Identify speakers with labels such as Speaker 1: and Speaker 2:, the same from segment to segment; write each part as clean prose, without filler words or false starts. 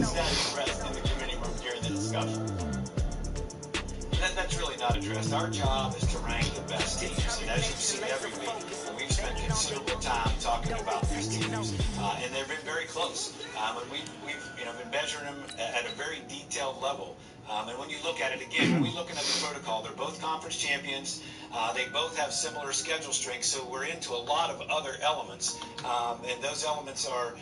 Speaker 1: is that addressed in the committee room during the discussion? That's really not addressed. Our job is to rank the best teams, and as you've seen every week, we've spent considerable time talking about these teams, and they've been very close. And we've been measuring them at a very detailed level. And when you look at it again, when we're looking at the protocol, they're both conference champions. They both have similar schedule strengths, so we're into a lot of other elements. And those elements are,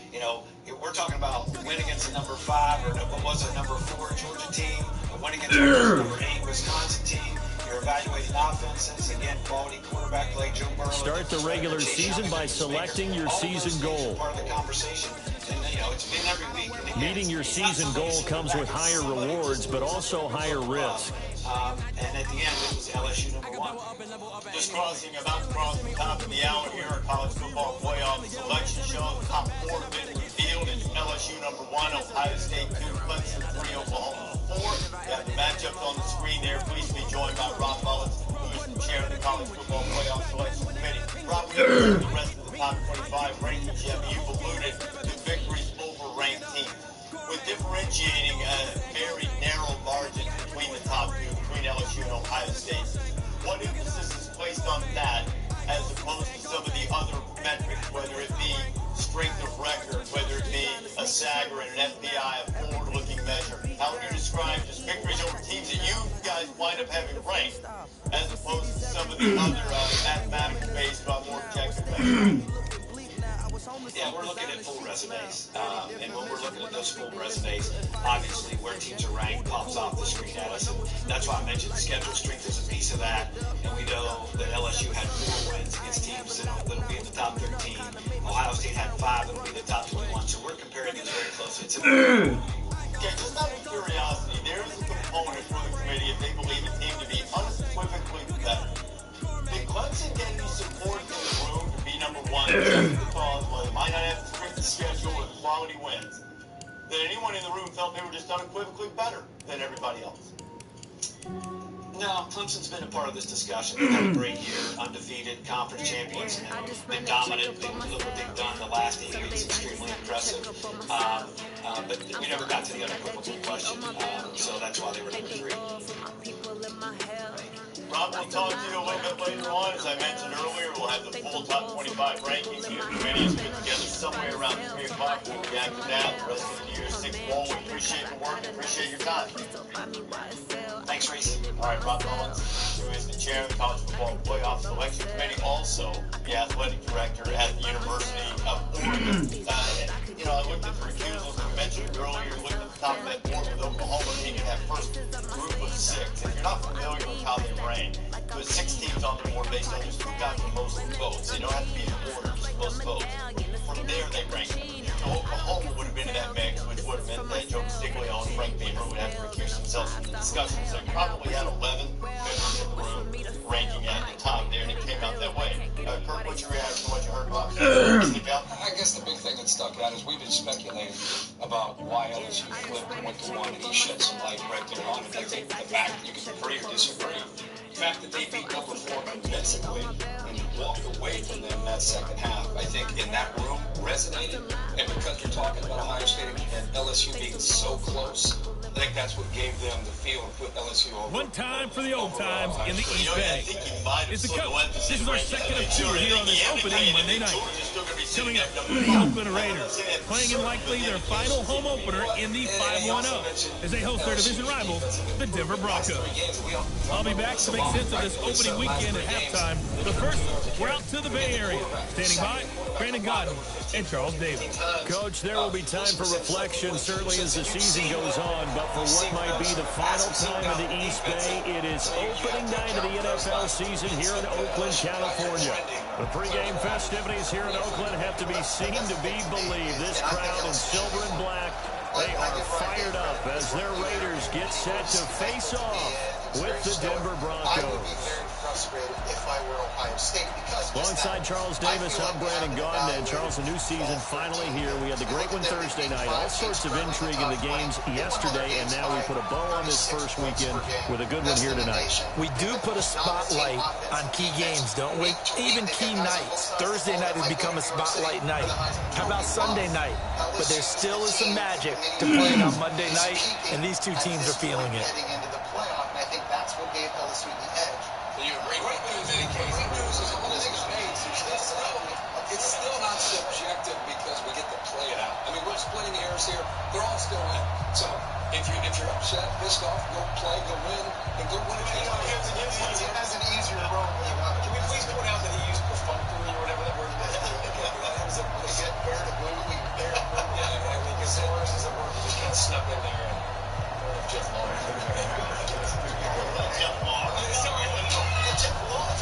Speaker 1: we're talking about win against the number 5 or what was a number 4 Georgia team, a win against the number 8 Wisconsin team. You're evaluating offenses, again, quality quarterback play, Joe Burrow.
Speaker 2: Start the regular season by selecting your season goal.
Speaker 1: Part of the conversation. And, it's been every week. And again,
Speaker 2: meeting your season goal comes with higher rewards, but also higher risk.
Speaker 1: And at the end, it was LSU number 1.
Speaker 3: Just about to cross the top of the hour here at College Football Playoff Selection Show. The top 4 have been revealed. It's LSU number 1, Ohio State 2, Clemson 3, Oklahoma 4. You have the matchups on the screen there. Please be joined by Rob Mullins, who is the chair of the College Football Playoff Selection Committee. Rob, we're going to the rest of the top 25 rankings. You've alluded to victories over ranked teams. With differentiating very narrow margins between the top 2, between LSU and Ohio State, what emphasis is placed on that as opposed to some of the other metrics, whether it be strength of record, whether it be a SAG or an FPI, a forward-looking measure? How would you describe just victories over teams that you guys wind up having ranked, as opposed to some of the other mathematical-based, more objective measures?
Speaker 1: Yeah, we're looking at full resumes, and when we're looking at those full resumes, obviously where teams are ranked pops off the screen at us, and that's why I mentioned schedule strength is a piece of that, and we know that LSU had 4 wins against teams that'll be in the top 13. Ohio State had 5 that'll be in the top 21, so we're comparing these very closely.
Speaker 3: Okay, just out of curiosity, there is a component for the committee if they believe a team to be unequivocally better. Did Clemson get any support in the room to be number 1 just because, well, they might not have the strength of schedule or the quality wins? That anyone in the room felt they were just unequivocally better than everybody else?
Speaker 1: No, Clemson's been a part of this discussion. They've had a great year, undefeated, conference champions, and been dominant. Look what they've done the last 8 weeks, extremely impressive. But we never got to the unequivocal question, so that's why they were number 3.
Speaker 3: Rob, we'll talk to you a little bit later on. As I mentioned earlier, we'll have the full top 25 rankings. The committee is put together somewhere around 3 o'clock. We'll react to that. The rest of the year, 6 ball. We appreciate the work. We appreciate your time.
Speaker 1: Thanks, Reese.
Speaker 3: All right, Rob Mullins, who is the chair of the College Football Playoff Selection Committee, also the athletic director at the University of Oregon. I looked at the recusals that we mentioned earlier, looked at the top of that board with Oklahoma taking that first group of 6. If you're not familiar with how they rank, there's 6 teams on the board based on just who got the most votes. They don't have to be in order, just most votes. From there, they rank them. Oklahoma would have been in that mix, which would have meant that Joe Castiglione and Frank Beamer would have to recuse themselves from the discussion. So you probably had 11 members in the room ranking at the top there, and it came out that way. Kurt, what's your reaction to what you heard, Rob?
Speaker 4: I guess the big thing that stuck out is we've been speculating about why LSU flipped and went to 1, and he shed some light right there on it. I think the fact that you can agree or disagree, the fact that they beat number 4 convincingly and walked away from them that second half, I think in that room resonated. And because we're talking about Ohio State and LSU being so close, I think that's what gave them the feel and put LSU over.
Speaker 5: One time for the old times in the East Bay. It's the coach. This is our second of 2 here on this opening Monday night. Coming up, the Oakland Raiders, playing in likely their final home opener in the 5-1-0 as they host their division rival, the Denver Broncos. I'll be back to make sense of this opening weekend at halftime. But first, we're out to the Bay Area. Standing by, Brandon Godden and Charles Davis.
Speaker 2: Coach, there will be time for reflection, certainly as the season goes on, but for what might be the final time in the East Bay, it is opening night of the NFL season here in Oakland, California. The pregame festivities here in Oakland have to be seen to be believed. This crowd in silver and black, they are fired up as their Raiders get set to face off with the Denver Broncos.
Speaker 4: frustrated if I were Ohio State because
Speaker 2: alongside Charles Davis, I'm Brandon Gaudin, and Charles, the new season finally here. We had the great one Thursday night, all sorts of intrigue in the games yesterday, and now we put a bow on this first weekend with a good one here tonight.
Speaker 6: We do put a spotlight on key games, don't we? Even key nights. Thursday night has become a spotlight night. How about Sunday night? But there still is some magic to playing on Monday night, and these two teams are feeling it.
Speaker 4: I think that's what gave LSU the edge.
Speaker 3: Do you agree? Great news, Eddie. Casey news is all the things made.
Speaker 7: It's still not subjective because we get to play it out. I mean, we're splitting hairs here. They're all still in. So if you're upset, pissed off, go play, go win, and go win a game.
Speaker 4: It has an easier road.
Speaker 3: Can we please point out that he used perfunctory or whatever that word was? That was a bear to blue. Yeah, because ours is a word that just kind of snuck in there. Jeff Long.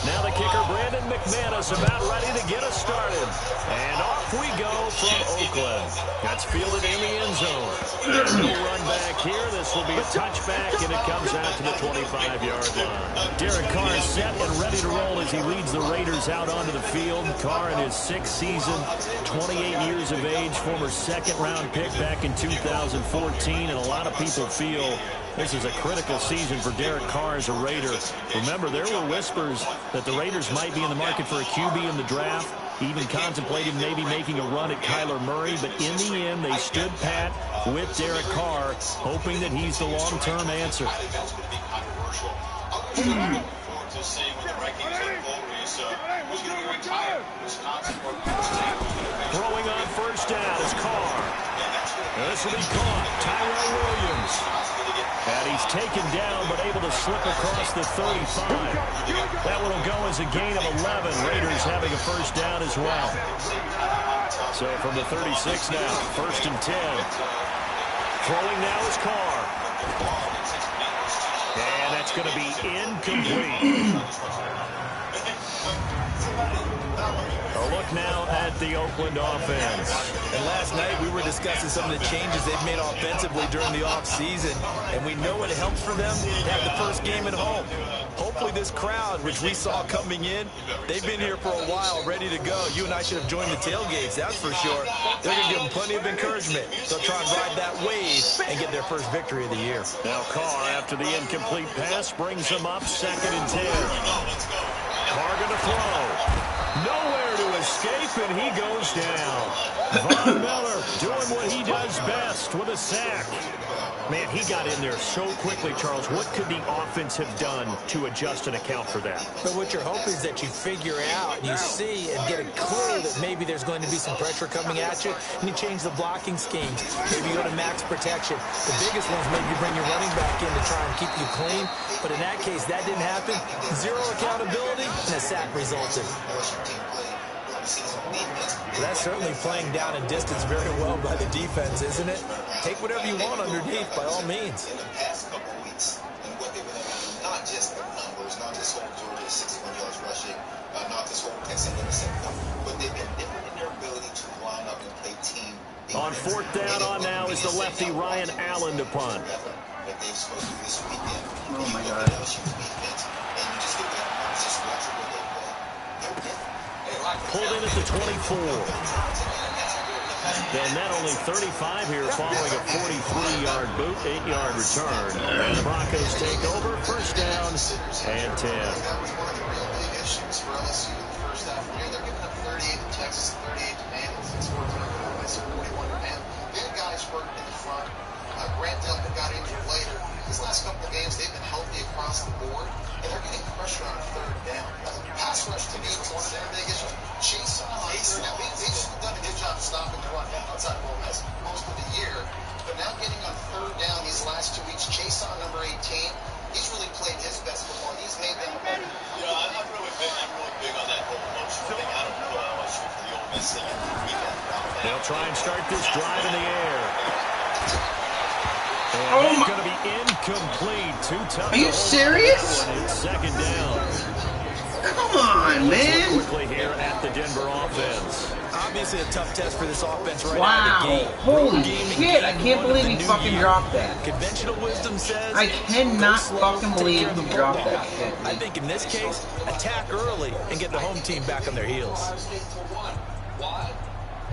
Speaker 2: Now the kicker, Brandon McManus, about ready to get us started. And off we go from Oakland. That's fielded in the end zone. There's no run back here. This will be a touchback, and it comes out to the 25-yard line. Derek Carr is set and ready to roll as he leads the Raiders out onto the field. Carr in his 6th season, 28 years of age, former second-round pick back in 2014, and a lot of people feel this is a critical season for Derek Carr as a Raider. Remember, there were whispers that the Raiders might be in the market for a QB in the draft, even contemplated maybe making a run at Kyler Murray, but in the end, they stood pat with Derek Carr, hoping that he's the long-term answer. Throwing on first down is Carr. This will be caught. Tyrell Williams. And he's taken down, but able to slip across the 35. That one will go as a gain of 11. Raiders having a first down as well. So from the 36 now, 1st and 10. Throwing now is Carr. And that's going to be incomplete. A look now at the Oakland offense.
Speaker 6: And last night we were discussing some of the changes they've made offensively during the offseason, and we know it helps for them to have the first game at home. Hopefully this crowd, which we saw coming in, they've been here for a while, ready to go. You and I should have joined the tailgates, that's for sure. They're going to give them plenty of encouragement. They'll try and ride that wave and get their first victory of the year.
Speaker 2: Now Carr, after the incomplete pass, brings them up 2nd and 10. Carr going to throw. Nowhere to escape, and he goes down. Von Miller doing what he does best with a sack. Man, he got in there so quickly, Charles. What could the offense have done to adjust and account for that?
Speaker 6: But what you're hoping is that you figure out and you see and get a clue that maybe there's going to be some pressure coming at you, and you change the blocking schemes. Maybe you go to max protection. The biggest ones maybe you bring your running back in to try and keep you clean. But in that case, that didn't happen. Zero accountability, and a sack resulted. That's certainly playing down and distance very well by the defense, isn't it? Take whatever you want underneath, by all means.
Speaker 4: In the past couple of weeks, and what they've been able to do, not just the numbers, not just hold Georgia to 61 yards rushing, not just hold Texas interception, but they've been different in their ability to line up and play team.
Speaker 2: On 4th down on now is the lefty Ryan Allen to punt.
Speaker 4: That they've supposed to this weekend.
Speaker 8: Oh my God.
Speaker 4: And you just look at them, just watch what they play. They're different.
Speaker 2: Pulled in at the 24. Then that only 35 here following a 43-yard boot, 8-yard return. And the Broncos take over, first down and 10.
Speaker 4: That was one of the real big issues for LSU in the first half. They're giving up 38 to Texas, 38 to Bengals, and scored 41 to Bengals. They had guys hurt in the front. Grant Delpit got injured later. These last couple of games, they've been healthy across the board, and they're getting pressure on 3rd down. Pass rush to me was one of their big issues. Chase on third down. They've just done a good job of stopping the run outside of Ole Miss most of the year, but now getting on 3rd down these last 2 weeks. Chase on number 18, he's really played his best football. He's made them better.
Speaker 3: I'm really big on that whole emotional thing. I don't know how much for the Ole Miss thing every weekend.
Speaker 2: They'll try and start this drive in the air. And it's going to be incomplete. Too tough.
Speaker 8: Are you serious?
Speaker 2: It's 2nd down.
Speaker 8: Come on, man.
Speaker 2: Quickly here at the Denver offense.
Speaker 6: Obviously a tough test for this offense right
Speaker 8: Wow.
Speaker 6: out of the gate.
Speaker 8: Holy shit, I can't believe he fucking dropped that.
Speaker 6: Conventional wisdom says
Speaker 8: I cannot fucking believe he dropped that shit.
Speaker 6: I think in this case, attack early and get the home team back on their heels.
Speaker 7: Why?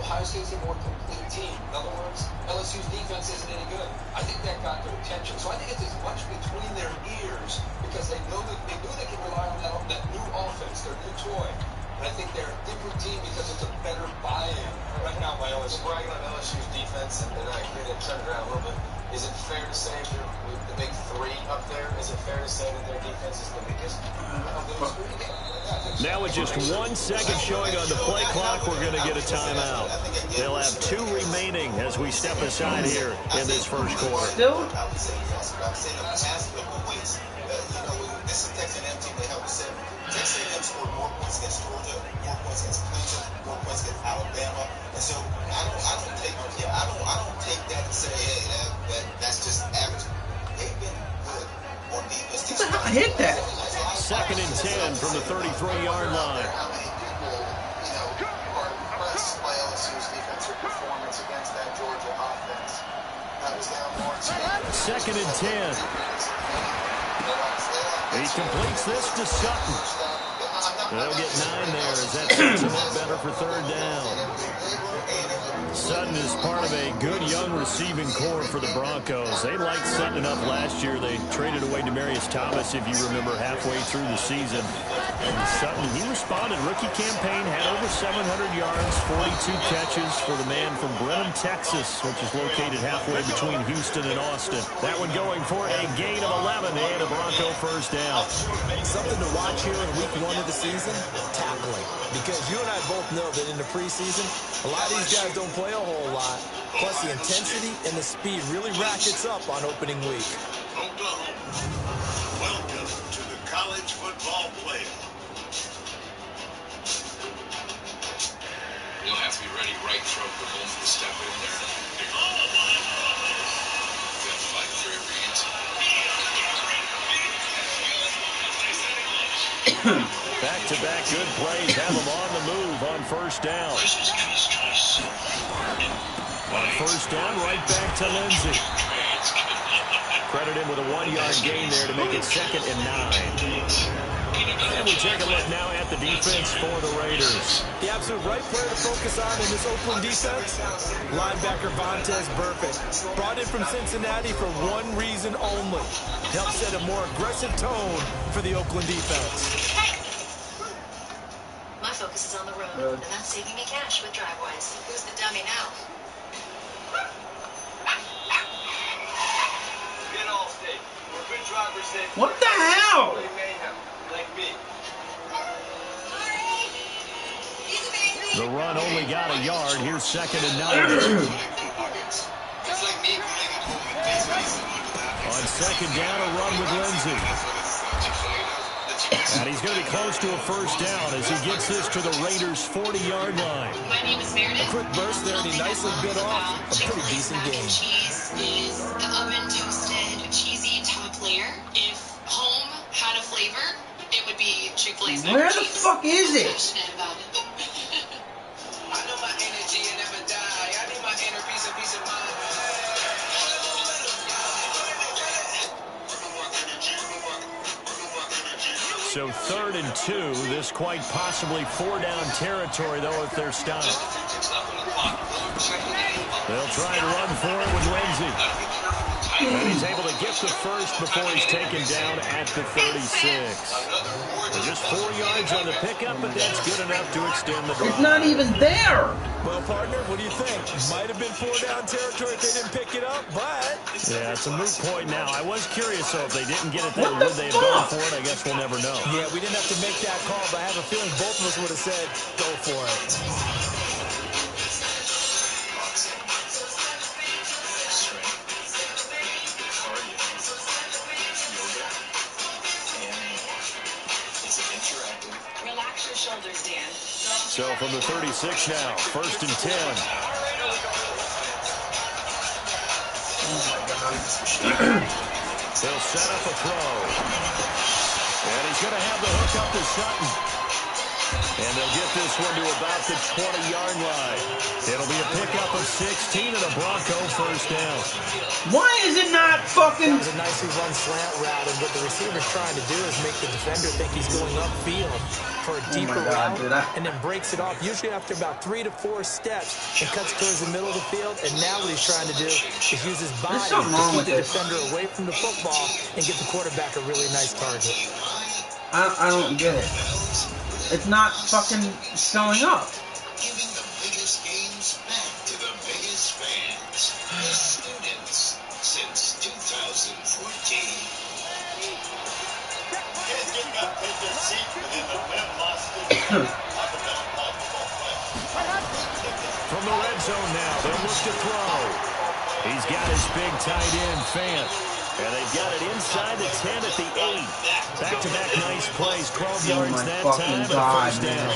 Speaker 7: Ohio State's a more complete team. In other words, LSU's defense isn't any good. I think that got their attention. So I think it's as much between their ears because they knew they could rely on that new offense, their new toy. And I think they're a different team because it's a better buy-in. Right now, by LSU, bragging on LSU's defense, and I agree to turn it around a little bit. Is it fair to say with the big three up there, is it fair to say that their defense is the biggest of those three?
Speaker 2: Now with just 1 second showing on the play clock, we're going to get a timeout. They'll have 2 remaining as we step aside here in this first quarter.
Speaker 8: Still?
Speaker 3: I would say yes, but I would say the past couple of weeks, this is Texas A&M team that helped us say Texas A&M scored more points against Georgia, more points against Clemson, more points against Alabama, and so I don't take that and say, hey, that's just average. They've been good on defense.
Speaker 8: What the hell? I hit that.
Speaker 2: 2nd and 10 from the 33-yard line.
Speaker 3: How many people, are impressed by LSU's defensive performance against that Georgia offense? That was down Lawrence.
Speaker 2: 2nd and 10. He completes this to Sutton. They'll get 9 there as that sets him up better for 3rd down. Sutton is part of a good young receiving core for the Broncos. They liked Sutton enough last year. They traded away Demarius Thomas, if you remember, halfway through the season. And Sutton, he responded. Rookie campaign, had over 700 yards, 42 catches for the man from Brenham, Texas, which is located halfway between Houston and Austin. That one going for a gain of 11 and a Bronco first down.
Speaker 6: Something to watch here in week 1 of the season, tackling. Because you and I both know that in the preseason, a lot of these guys don't play a whole lot. Plus the intensity and the speed really ratchets up on opening week.
Speaker 3: Oklahoma, welcome to the college football playoff.
Speaker 4: You'll have to be ready right from the moment to step in there. You have to fight for every answer.
Speaker 2: Back-to-back good plays have them on the move on first down. On first down, right back to Lindsey. Credit him with a 1-yard gain there to make it 2nd and 9. And we take a look now at the defense for the Raiders.
Speaker 6: The absolute right player to focus on in this Oakland defense, linebacker Vontaze Burfict. Brought in from Cincinnati for one reason only. To help set a more aggressive tone for the Oakland defense.
Speaker 9: My focus is on the road, and that's saving me cash with DriveWise. Who's the dummy now?
Speaker 3: Get all state. We're good drivers.
Speaker 8: What the hell?
Speaker 3: Like me.
Speaker 2: The run only got a yard. Here's 2nd and 9. On 2nd down, a run with Lindsey. And he's going to be close to a first down as he gets this to the Raiders' 40-yard line.
Speaker 9: My name is Meredith.
Speaker 6: A quick burst there, and he nicely bit off a pretty decent game.
Speaker 9: Cheese is the oven-toasted, cheesy top layer. If home had a flavor, it would be Chick-fil-A's mac and
Speaker 8: Where the
Speaker 9: cheese.
Speaker 8: fuck is it?
Speaker 9: Passionate about it.
Speaker 3: I know my energy and never die. I need my inner peace of mind.
Speaker 2: So 3rd and 2. This quite possibly 4-down territory, though, if they're stopped. They'll try and run for it with Lindsey. And he's able to get the first before he's taken down at the 36. Just 4 yards on the pickup, but that's good enough to extend the drive.
Speaker 8: It's not even there.
Speaker 6: Well, partner, what do you think? Might have been 4-down territory if they didn't pick it up, but...
Speaker 2: Yeah, it's a moot point now. I was curious, though, if they didn't get it there,
Speaker 8: What the
Speaker 2: would they have gone
Speaker 8: fuck?
Speaker 2: for it? I guess we'll never know.
Speaker 6: Yeah, we didn't have to make that call, but I have a feeling both of us would have said, go for it.
Speaker 9: Relax your shoulders, Dan.
Speaker 2: So from the 36 now, 1st and 10. They'll set up a throw. And he's going to have the hook up to Sutton. And they'll get this one to about the 20-yard line. It'll be a pickup of 16 and a Bronco first down.
Speaker 8: Why is it not fucking...
Speaker 6: That was a nicely run slant route, and what the receiver's trying to do is make the defender think he's going upfield for a deeper route, and then breaks it off, usually after about 3 to 4 steps, and cuts towards the middle of the field. And now what he's trying to do is use his body to keep the defender away from the football and get the quarterback a really nice target.
Speaker 8: I don't get it. It's not fucking showing up.
Speaker 10: Giving the biggest games back to the biggest fans. The students since 2014.
Speaker 3: Kids getting up, take their seat within the win-loss studio.
Speaker 2: From the red zone now, they'll look to throw. He's got his big tight end, Fant. And they've got it inside the 10 at the 8. Back-to-back nice plays, 12 yards that time, and a first down.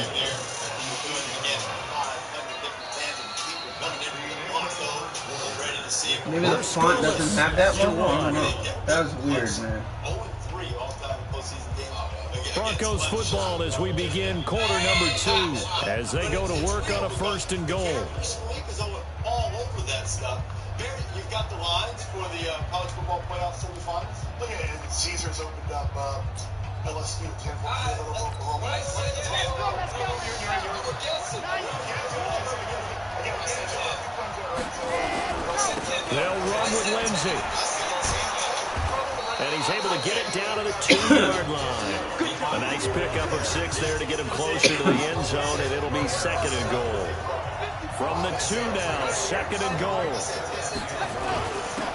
Speaker 8: Maybe the font doesn't have that logo. I don't know. That was weird, man.
Speaker 2: Broncos football as we begin quarter number 2 as they go to work on a first and goal.
Speaker 3: All over that stuff. You've got the lines for the college football playoff semifinals. Look at it. Caesars opened up LSU 10 Oklahoma.
Speaker 2: They'll run with Lindsey. And he's able to get it down to the 2-yard line. A nice pickup of 6 there to get him closer to the end zone, and it'll be second and goal. From the 2 now, second and goal.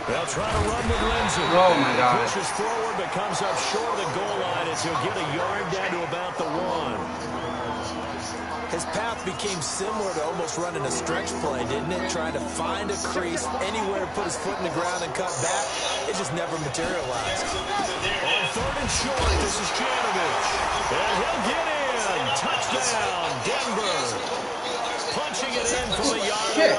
Speaker 2: They'll try to run with Lindsey.
Speaker 8: Oh, my God.
Speaker 2: Pushes forward, but comes up short of the goal line as he'll get a yard down to about the 1.
Speaker 6: His path became similar to almost running a stretch play, didn't it? Trying to find a crease, anywhere to put his foot in the ground and cut back. It just never materialized.
Speaker 2: On third and short, this is Janovich. And he'll get in. Touchdown, Denver. Punching it in from a yard away.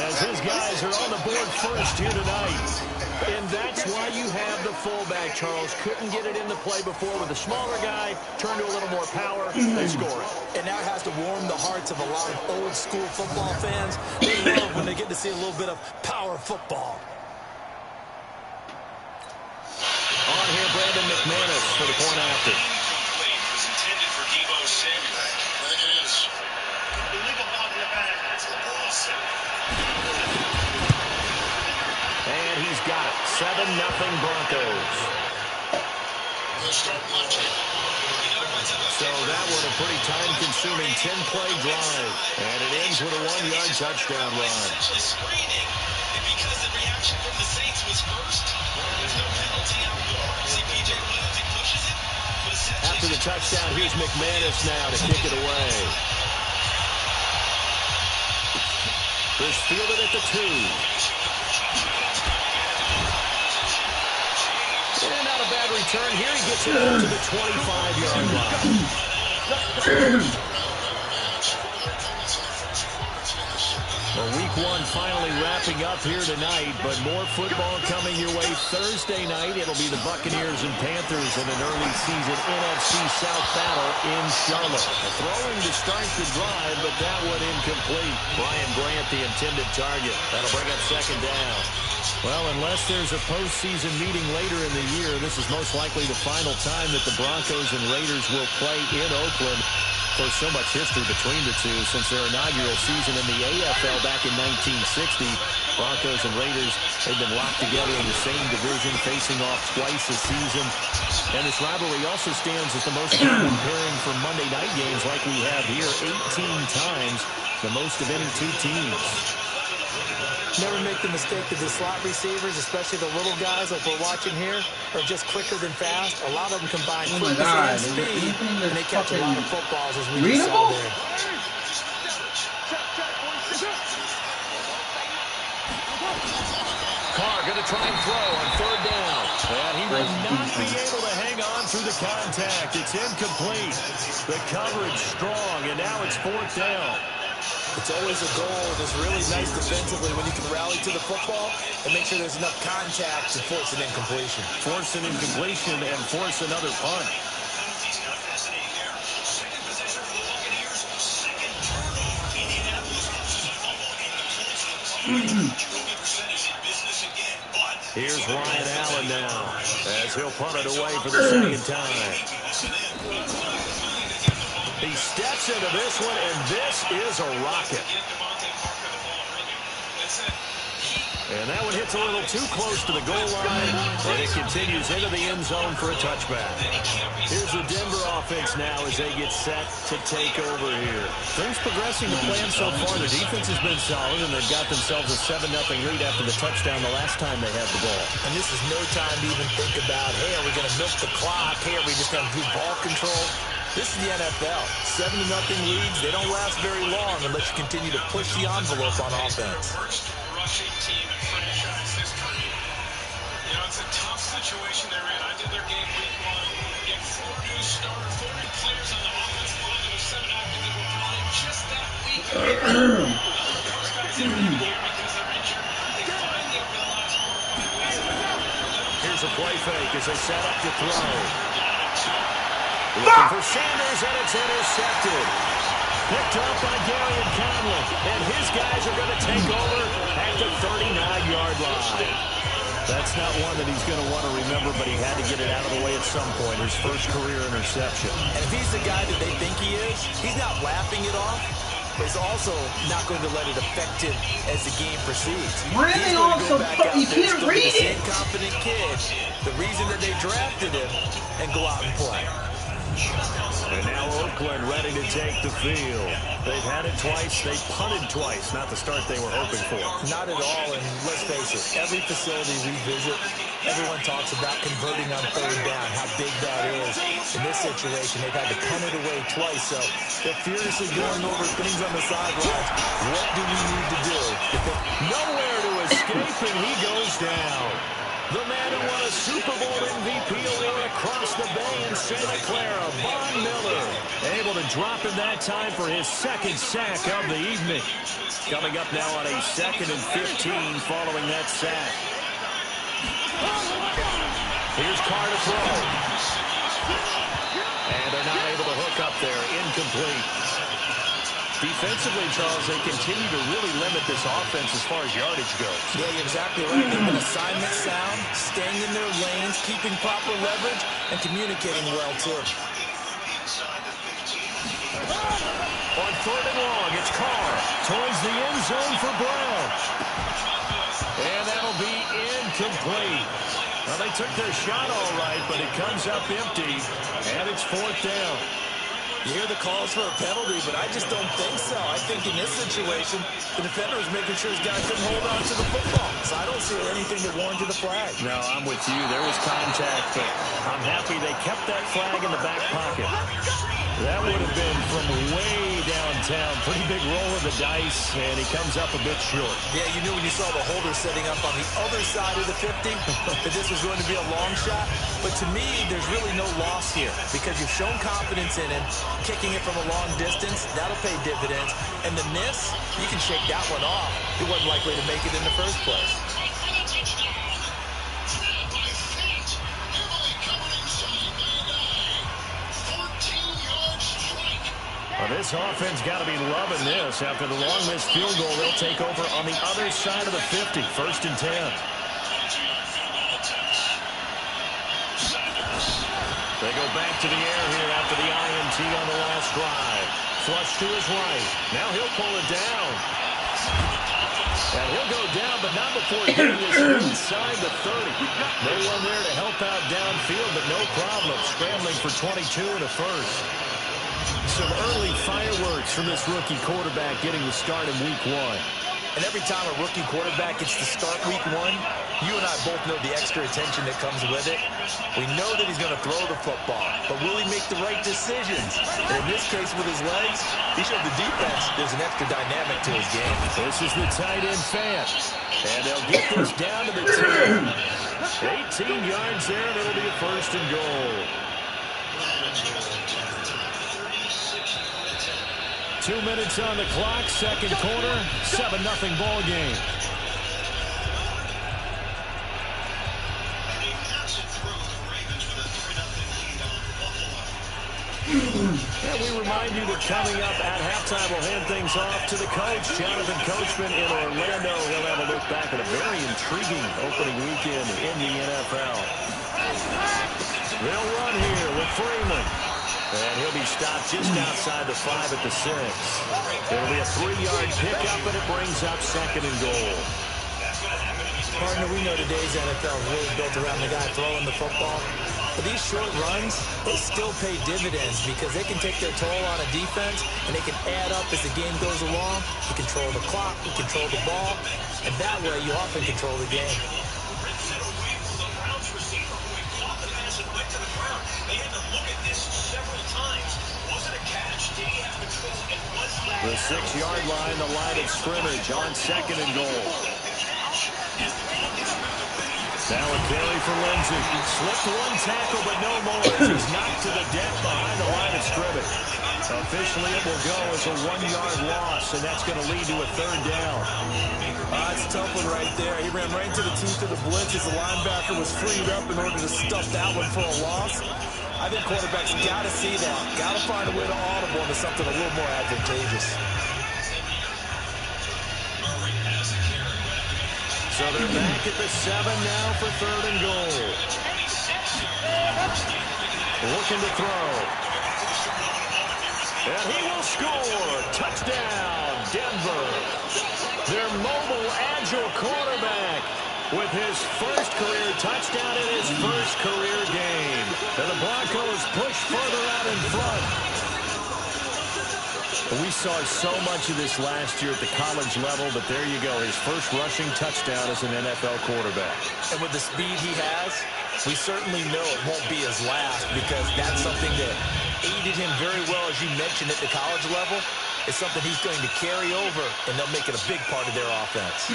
Speaker 2: As his guys are on the board first here tonight. And that's why you have the fullback, Charles. Couldn't get it in the play before with a smaller guy. Turned to a little more power. They score it.
Speaker 6: And now it has to warm the hearts of a lot of old school football fans. They love when they get to see a little bit of power football.
Speaker 2: On here, Brandon McManus for the point after.
Speaker 10: Was intended for Deebo Samuel. I think it is. Illegal ball to the back. That's a ball.
Speaker 2: And he's got it. 7-0 Broncos. So that was a pretty time-consuming 10-play drive. And it ends with a 1-yard touchdown run.
Speaker 10: And because the reaction from the Saints was first, there's no penalty out there. See P.J. Williams, he pushes it.
Speaker 2: After the touchdown, here's McManus now to kick it away. He's fielded at the 2. And not a bad return here. He gets it out to the 25-yard line. Well, week 1 finally wrapping up here tonight, but more football coming your way Thursday night. It'll be the Buccaneers and Panthers in an early season NFC South battle in Charlotte. Throwing to start the drive, but that one incomplete. Brian Grant, the intended target. That'll bring up second down. Well, unless there's a postseason meeting later in the year, this is most likely the final time that the Broncos and Raiders will play in Oakland. For so much history between the two since their inaugural season in the AFL back in 1960. Broncos and Raiders, they've been locked together in the same division, facing off twice a season. And this rivalry also stands as the most common pairing for Monday night games like we have here, 18 times, the most of any two teams.
Speaker 6: Never make the mistake that the slot receivers, especially the little guys like we're watching here, are just quicker than fast. A lot of them combine quickness and speed, and they catch a lot of footballs as we just saw there.
Speaker 2: Carr going to try and throw on third down. And he will not be able to hang on through the contact. It's incomplete. The coverage strong, and now it's fourth down.
Speaker 6: It's always a goal that's really nice defensively when you can rally to the football and make sure there's enough contact to force an incompletion.
Speaker 2: Force an incompletion and force another punt. Here's Ryan Allen now, as he'll punt it away for the second time. He steps into this one, and this is a rocket. And that one hits a little too close to the goal line, and it continues into the end zone for a touchback. Here's the Denver offense now as they get set to take over here.
Speaker 5: Things progressing to plan so far. The defense has been solid, and they've got themselves a 7-0 lead after the touchdown the last time they had the ball.
Speaker 6: And this is no time to even think about, hey, are we going to milk the clock? Hey, are we just going to do ball control? This is the NFL. 7-0 leads, they don't last very long unless you continue to push the envelope on offense.
Speaker 10: Worst rushing team in franchise history. You know, it's a tough situation they're in. I did their game week 1. Get 4 new starters, 4 new players on the offensive line. There was 7 active that were brought in just that week. Comes back to the game because they're injured. They finally, over the last 4 weeks.
Speaker 2: Here's a play fake as they set up to throw. Looking for Sanders, and it's intercepted. Picked up by Gary and Conley, and his guys are going to take over at the 39-yard line. That's not one that he's going to want to remember, but he had to get it out of the way at some point, his first career interception.
Speaker 6: And if he's the guy that they think he is, he's not laughing it off, but he's also not going to let it affect him as the game proceeds.
Speaker 8: Really also, you can't read it.
Speaker 6: Incompetent kid, the reason that they drafted him, and go out and play.
Speaker 2: And now Oakland ready to take the field. They've had it twice. They punted twice. Not the start they were hoping for.
Speaker 6: Not at all, and let's face it, every facility we visit, everyone talks about converting on 3rd down, how big that is. In this situation, they've had to punt it away twice, so they're furiously going over things on the sidelines. What do we need to do?
Speaker 2: Nowhere to escape, and he goes down. The man who won a Super Bowl MVP award across the bay in Santa Clara, Von Miller, able to drop in that time for his second sack of the evening. Coming up now on a 2nd and 15 following that sack. Here's Carr to throw. And they're not able to hook up there. Incomplete. Defensively, Charles, they continue to really limit this offense as far as yardage goes.
Speaker 6: Yeah, you're exactly right. They've been assignment sound, staying in their lanes, keeping proper leverage, and communicating well, too.
Speaker 2: On 3rd and long, it's Carr towards the end zone for Brown. And that'll be incomplete. Well, they took their shot all right, but it comes up empty, and it's 4th down.
Speaker 6: You hear the calls for a penalty, but I just don't think so. I think in this situation, the defender was making sure his guy couldn't hold on to the football. So I don't see anything that warranted a flag.
Speaker 2: No, I'm with you. There was contact, but I'm happy they kept that flag in the back pocket. That would have been from way downtown. Pretty big roll of the dice, and he comes up a bit short.
Speaker 6: Yeah, you knew when you saw the holder setting up on the other side of the 50 that this was going to be a long shot. But to me, there's really no loss here because you've shown confidence in him. Kicking it from a long distance, that'll pay dividends. And the miss, you can shake that one off. He wasn't likely to make it in the first place.
Speaker 2: Well, this offense got to be loving this. After the long missed field goal, they'll take over on the other side of the 50, 1st and 10. They go back to the air here after the INT on the last drive. Flush to his right. Now he'll pull it down. And he'll go down, but not before getting this inside the 30. No one there to help out downfield, but no problem. Scrambling for 22 and a first. Some early fireworks from this rookie quarterback getting the start in week 1.
Speaker 6: And every time a rookie quarterback gets to start week 1, you and I both know the extra attention that comes with it. We know that he's going to throw the football, but will he make the right decisions? And in this case with his legs, he showed the defense there's an extra dynamic to his game.
Speaker 2: This is the tight end fan. And they'll get this down to the 10. 18 yards there, and it'll be a 1st and goal. 2 minutes on the clock, 2nd quarter, 7-0 ball game. And we remind you that coming up at halftime, we'll hand things off to the coach, Jonathan Coachman in Orlando. He'll have a look back at a very intriguing opening weekend in the NFL. They'll run here with Freeman. And he'll be stopped just outside the 5 at the 6. It'll be a 3-yard pickup, and it brings up 2nd and goal.
Speaker 6: Partner, we know today's NFL is really built around the guy throwing the football. But these short runs, they still pay dividends because they can take their toll on a defense, and they can add up as the game goes along. You control the clock, you control the ball, and that way you often control the game.
Speaker 2: The 6-yard line, the line of scrimmage on 2nd and goal. Now a carry for Lindsey. Slipped one tackle, but no more. He's knocked to the deck behind the line of scrimmage. Officially, it will go as a 1-yard loss, and that's going to lead to a 3rd down.
Speaker 6: It's a tough one right there. He ran right into the teeth of the blitz as the linebacker was freed up in order to stuff that one for a loss. I think quarterbacks got to see that. Got to find a way to audible into something a little more advantageous.
Speaker 2: So they're back at the 7 now for 3rd and goal. Looking to throw. And he will score. Touchdown, Denver. Their mobile, agile quarterback with his first career touchdown in his first career game. And the Broncos push further out in front. We saw so much of this last year at the college level, but there you go. His first rushing touchdown as an NFL quarterback.
Speaker 6: And with the speed he has, we certainly know it won't be his last because that's something that aided him very well, as you mentioned, at the college level. It's something he's going to carry over, and they'll make it a big part of their offense.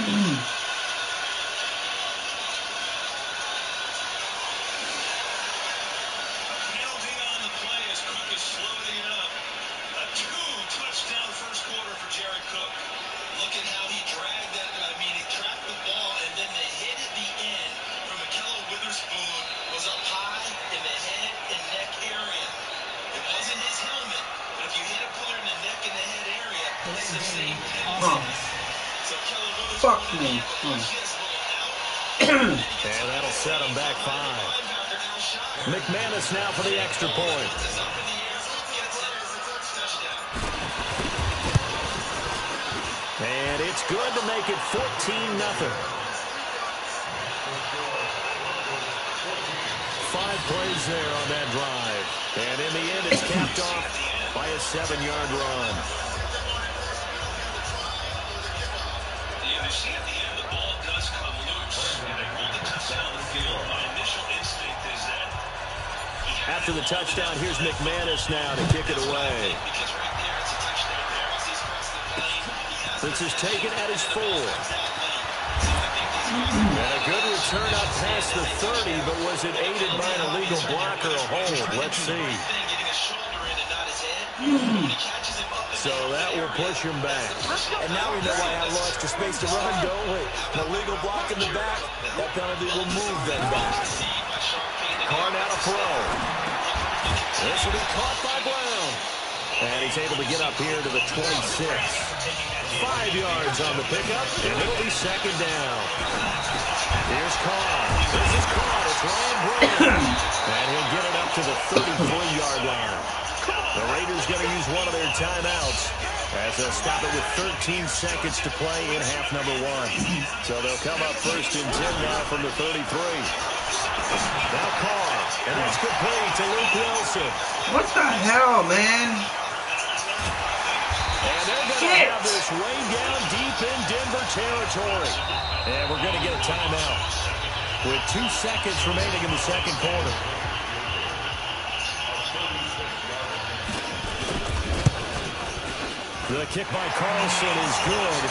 Speaker 8: Fuck me.
Speaker 2: And that'll set him back 5. McManus now for the extra point. And it's good to make it 14-0. 5 plays there on that drive. And in the end, it's capped off by a 7-yard run.
Speaker 10: You see at the end, the ball does come loose, and they roll the touchdown the field. My initial instinct is that
Speaker 2: after the touchdown, here's McManus now to kick it away. This is taken at his 4. And a good return up past the 30, but was it aided by an illegal block or a hold? Let's see. So that will push him back.
Speaker 6: And now we know why I have a little extra space to run, don't we? An illegal block in the back, that penalty will move them back.
Speaker 2: Carr now to throw. This will be caught by Brown. And he's able to get up here to the 26. 5 yards on the pickup, and it'll be 2nd down. Here's Carr. This is caught. It's Ryan Brown. And he'll get it up to the 33-yard line. The Raiders going to use one of their timeouts as they'll stop it with 13 seconds to play in half number 1. So they'll come up 1st and 10 now from the 33. Now Carr, and that's complete to Luke Wilson.
Speaker 8: What the hell, man?
Speaker 2: And they're going to have this way down deep in Denver territory. And we're going to get a timeout with 2 seconds remaining in the 2nd quarter. The kick by Carlson is good,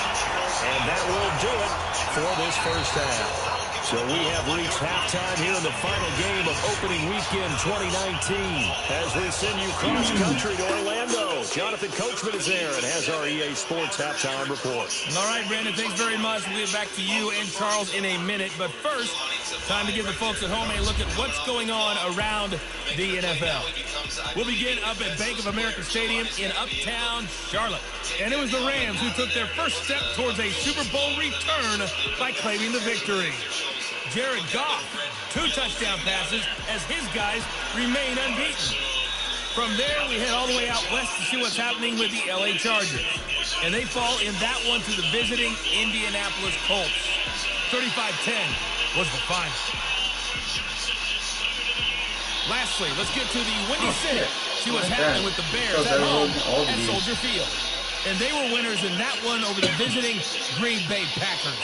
Speaker 2: and that will do it for this first half. So So we have reached halftime here in the final game of opening weekend 2019 as we send you cross-country to Orlando. Jonathan Coachman is there and has our EA Sports halftime report.
Speaker 5: All right, Brandon, thanks very much. We'll get back to you and Charles in a minute. But first, time to give the folks at home a look at what's going on around the NFL. We'll begin up at Bank of America Stadium in uptown Charlotte. And it was the Rams who took their first step towards a Super Bowl return by claiming the victory. Jared Goff, 2 touchdown passes as his guys remain unbeaten. From there, we head all the way out west to see what's happening with the LA Chargers. And they fall in that one to the visiting Indianapolis Colts. 35-10 was the final. Lastly, let's get to the Windy City. See what's happening with the Bears at home at Soldier Field. And they were winners in that one over the visiting Green Bay Packers.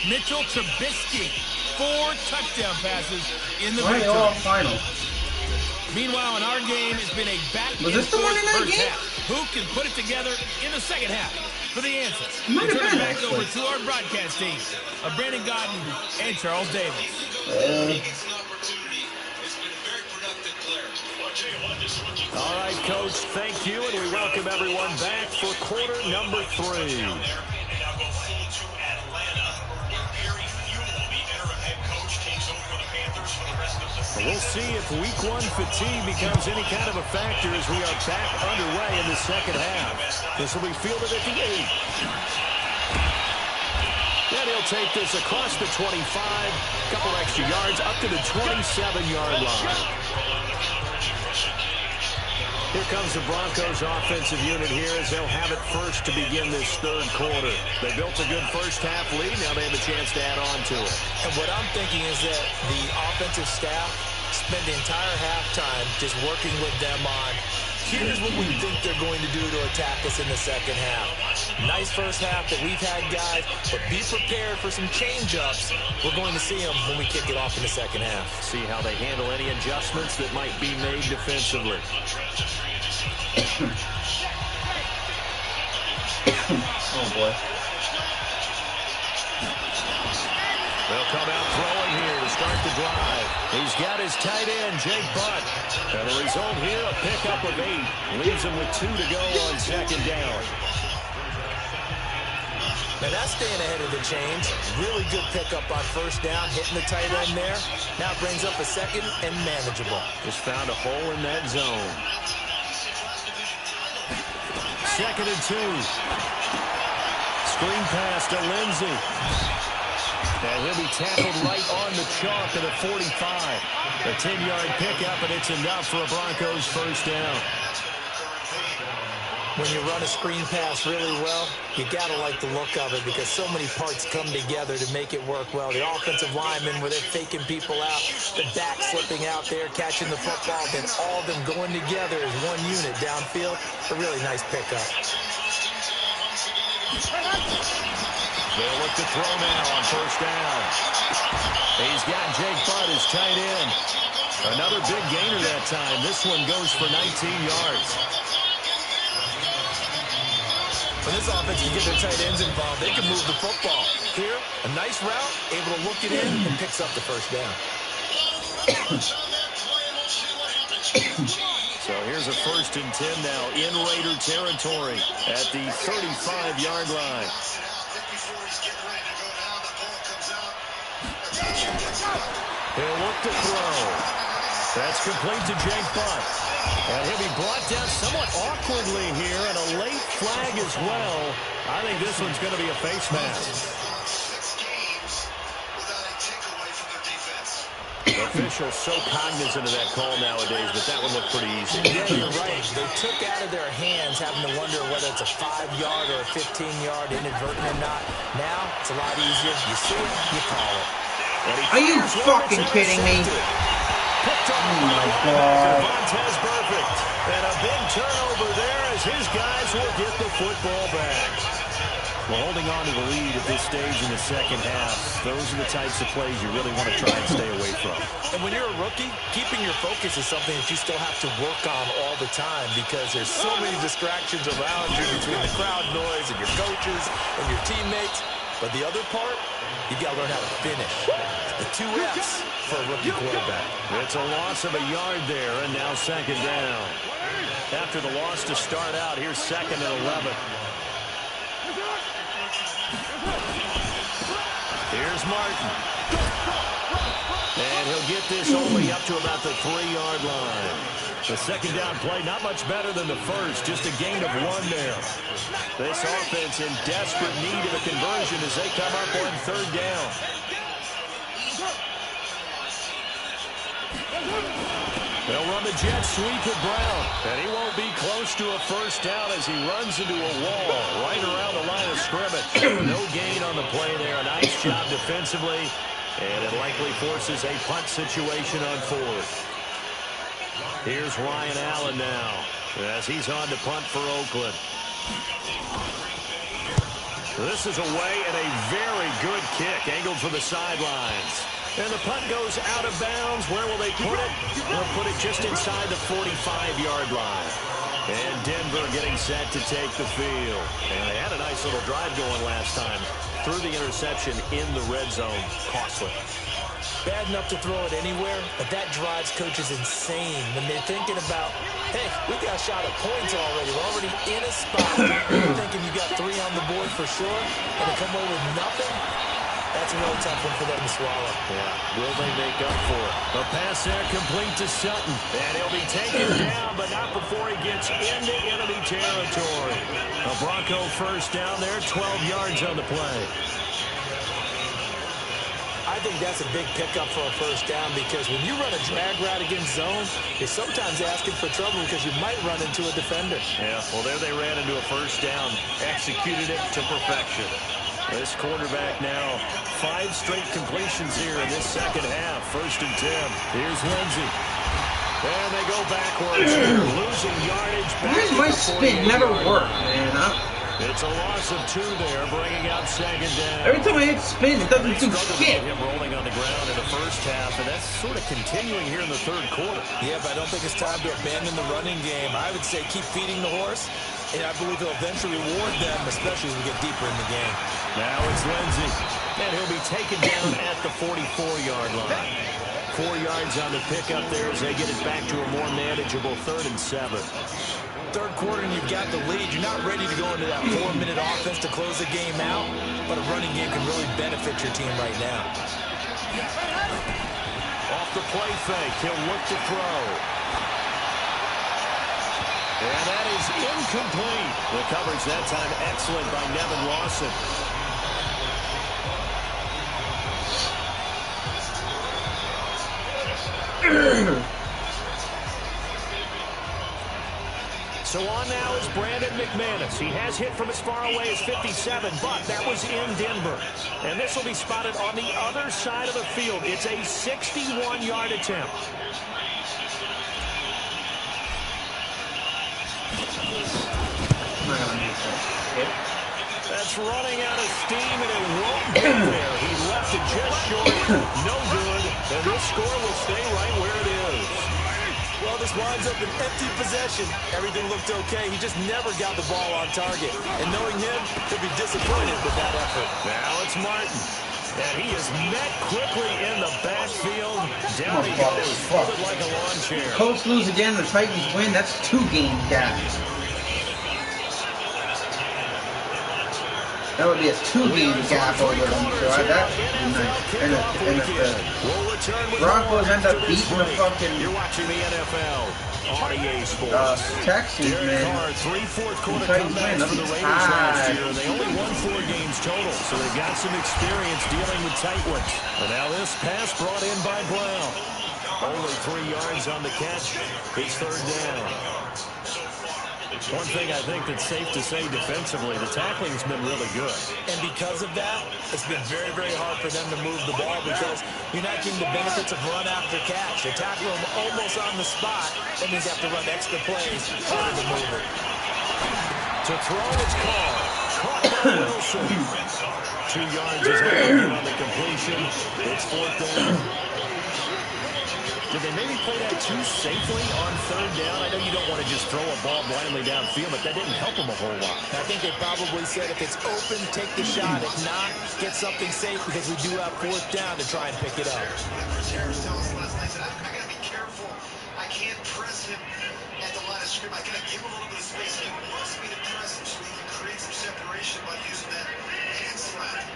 Speaker 5: Mitchell Trubisky, 4 touchdown passes in the victory.
Speaker 8: Final.
Speaker 5: Meanwhile, in our game, it's been a back-and-forth first half. Who can put it together in the second half? For the answer, we turn it back over to our broadcast team of Brandon Godden and Charles Davis.
Speaker 2: All right, Coach, thank you, and we welcome everyone back for quarter number 3. We'll see if week 1 fatigue becomes any kind of a factor as we are back underway in the second half. This will be fielded at the 8. And he'll take this across the 25, couple extra yards up to the 27-yard line. Here comes the Broncos offensive unit here as they'll have it first to begin this third quarter. They built a good first half lead. Now they have a chance to add on to it.
Speaker 6: And what I'm thinking is that the offensive staff spend the entire halftime just working with them on, here's what we think they're going to do to attack us in the second half. Nice first half that we've had, guys, but be prepared for some change-ups. We're going to see them when we kick it off in the second half.
Speaker 2: See how they handle any adjustments that might be made defensively.
Speaker 8: Oh, boy.
Speaker 2: They'll come out throwing here to start the drive. He's got his tight end, Jake Butt. And the result here, a pickup of 8. Leaves him with 2 to go on second down.
Speaker 6: Now that's staying ahead of the chains. Really good pickup on first down, hitting the tight end there. Now brings up a second and manageable.
Speaker 2: Just found a hole in that zone. Second and 2. Screen pass to Lindsey. And he'll be tackled right on the chalk at a 45. A 10-yard pickup, and it's enough for a Broncos first down.
Speaker 6: When you run a screen pass really well, you got to like the look of it because so many parts come together to make it work well. The offensive linemen, where they're faking people out, the back slipping out there, catching the football, then all of them going together as one unit downfield. A really nice pickup.
Speaker 2: They'll look to throw now on first down. He's got Jake Butt as tight end. Another big gainer that time. This one goes for 19 yards.
Speaker 6: When this offense can get their tight ends involved, they can move the football. Here, a nice route, able to look it in, and picks up the first down.
Speaker 2: So here's a 1st and 10 now in Raider territory at the 35-yard line. He'll look to throw. That's complete to Jake Butt. And he'll be brought down somewhat awkwardly here, and a late flag as well. I think this one's going to be a face mask. The official's so cognizant of that call nowadays, but that one looked pretty easy.
Speaker 6: Yeah, you're right. They took out of their hands having to wonder whether it's a 5-yard or a 15-yard inadvertent or not. Now, it's a lot easier. You see it, you call it.
Speaker 8: Are you fucking kidding me? Oh my God.
Speaker 2: Montez perfect. And a big turnover there as his guys will get the football back. Well, holding on to the lead at this stage in the second half, those are the types of plays you really want to try and stay away from.
Speaker 6: And when you're a rookie, keeping your focus is something that you still have to work on all the time because there's so many distractions around you between the crowd noise and your coaches and your teammates. But the other part, you got to learn how to finish. The 2X for a rookie quarterback.
Speaker 2: It's a loss of a yard there, and now second down. After the loss to start out, here's second and 11. Here's Martin. And he'll get this only up to about the 3-yard line. The second down play, not much better than the first, just a gain of 1 there. This offense in desperate need of a conversion as they come up on third down. They'll run the jet sweep with Brown, and he won't be close to a first down as he runs into a wall right around the line of scrimmage. No gain on the play there. A nice job defensively, and it likely forces a punt situation on fourth. Here's Ryan Allen now as he's on to punt for Oakland. This is away and a very good kick angled for the sidelines. And the punt goes out of bounds. Where will they put it? They'll put it just inside the 45-yard line. And Denver getting set to take the field. And they had a nice little drive going last time. Threw the interception in the red zone. Costly.
Speaker 6: Bad enough to throw it anywhere, but that drives coaches insane when they're thinking about, hey, we got a shot at points already. We're already in a spot. You're thinking you got 3 on the board for sure, and to come away with nothing, that's a really tough one for them to swallow.
Speaker 2: Yeah, will they make up for it? The pass there complete to Sutton, and he'll be taken down, but not before he gets into enemy territory. A Bronco first down there, 12 yards on the play.
Speaker 6: I think that's a big pickup for a first down because when you run a drag route against zone, you're sometimes asking for trouble because you might run into a defender.
Speaker 2: Yeah, well, there they ran into a first down, executed it to perfection. This quarterback now 5 straight completions here in this second half. 1st and 10. Here's Lindsey. And they go backwards here, losing yardage.
Speaker 8: Where's my spin? Never worked, man.
Speaker 2: It's a loss of 2 there, bringing out second down.
Speaker 8: Every time I hit spin, it doesn't do shit.
Speaker 2: Him rolling on the ground in the first half, and that's sort of continuing here in the third quarter.
Speaker 6: Yeah, but I don't think it's time to abandon the running game. I would say keep feeding the horse, and I believe he'll eventually reward them, especially as we get deeper in the game.
Speaker 2: Now it's Lindsey, and he'll be taken down at the 44-yard line. 4 yards on the pickup there as they get it back to a more manageable 3rd and 7.
Speaker 6: Third quarter and you've got the lead. You're not ready to go into that 4-minute offense to close the game out, but a running game can really benefit your team right now.
Speaker 2: Off the play fake, he'll look to throw. And that is incomplete. The coverage that time excellent by Nevin Lawson. So on now is Brandon McManus. He has hit from as far away as 57, but that was in Denver. And this will be spotted on the other side of the field. It's a 61-yard attempt. That's running out of steam, and it won't get there. He left it just short. No good. And this score will stay right where it is.
Speaker 6: Well, this winds up an empty possession. Everything looked okay. He just never got the ball on target. And knowing him, he'll be disappointed with that effort.
Speaker 2: Now it's Martin. And he is met quickly in the backfield. Down he goes, folded like a lawn chair.
Speaker 8: Colts lose again, the Titans win. That's 2 game gap. That would be a 2-game gap over them. So that and the Broncos end up beating the fucking
Speaker 2: You're watching the NFL on EA Sports.
Speaker 8: Texans, man.
Speaker 2: Three fourth quarter comebacks for the Raiders last year. They only won 4 games total, so they've got some experience dealing with tight ones. And now this pass brought in by Brown. Only 3 yards on the catch. It's 3rd down. One thing I think that's safe to say defensively, the tackling's been really good.
Speaker 6: And because of that, it's been very, very hard for them to move the ball because you're not getting the benefits of run after catch. They tackle them almost on the spot. That means you have to run extra plays harder to move it.
Speaker 2: To throw, it's called. Caught by Wilson. 2 yards is all on the completion. It's 4th down. did they maybe play that too safely on third down? I know you don't want to just throw a ball blindly downfield, but that didn't help them a whole lot.
Speaker 6: I think they probably said if it's open, take the shot. If not, get something safe because we do have fourth down to try and pick it up.
Speaker 3: Terrence told us last night, I got to be careful. I can't press him at the line of scrimmage. I got to give him a little bit of space. He wants me to press him so he can create some separation by using that hand slap.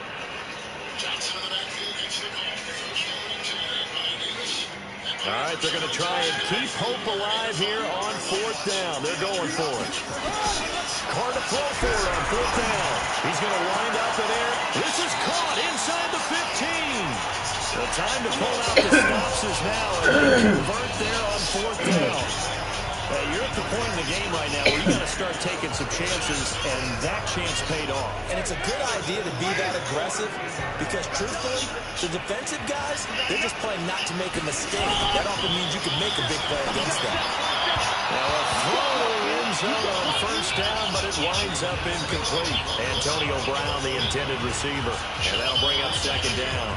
Speaker 3: Johnson in the backfield gets hit off.
Speaker 2: All right, they're going to try and keep hope alive here on fourth down. They're going for it. Carr to throw for it on fourth down. He's going to wind up in there. This is caught inside the 15. The time to pull out the stops is now, and they convert there on fourth down. You're at the point in the game right now where you got to start taking some chances, and that chance paid off.
Speaker 6: And it's a good idea to be that aggressive because, truthfully, the defensive guys, they're just playing not to make a mistake. That often means you can make a big play against them.
Speaker 2: Now a throw to the end zone on first down, but it winds up incomplete. Antonio Brown, the intended receiver, and that'll bring up second down.